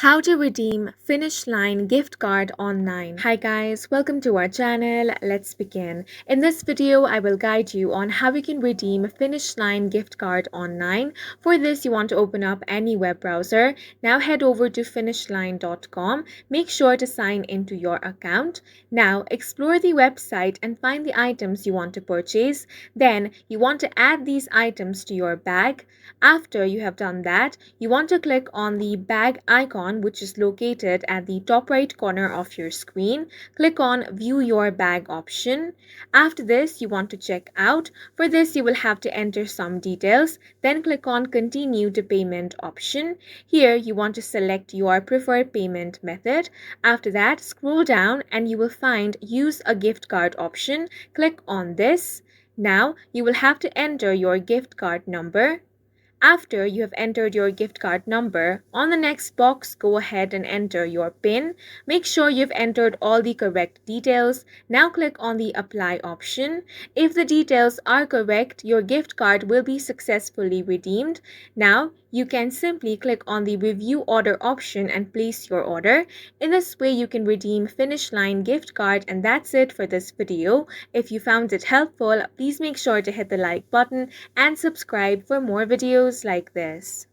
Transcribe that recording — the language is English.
How to redeem Finish Line gift card online. Hi guys, welcome to our channel. Let's begin. In this video, I will guide you on how you can redeem Finish Line gift card online. For this, you want to open up any web browser. Now head over to finishline.com. Make sure to sign into your account. Now explore the website and find the items you want to purchase. Then you want to add these items to your bag. After you have done that, you want to click on the bag icon, which is located at the top right corner of your screen. Click on View Your Bag option. After this, you want to check out. For this, you will have to enter some details. Then click on Continue to Payment option. Here, you want to select your preferred payment method. After that, scroll down and you will find Use a Gift Card option. Click on this. Now, you will have to enter your gift card number. After you have entered your gift card number, on the next box, go ahead and enter your PIN. Make sure you've entered all the correct details. Now click on the Apply option. If the details are correct, your gift card will be successfully redeemed. Now, you can simply click on the Review Order option and place your order. In this way, you can redeem Finish Line gift card, and that's it for this video. If you found it helpful, please make sure to hit the like button and subscribe for more videos like this.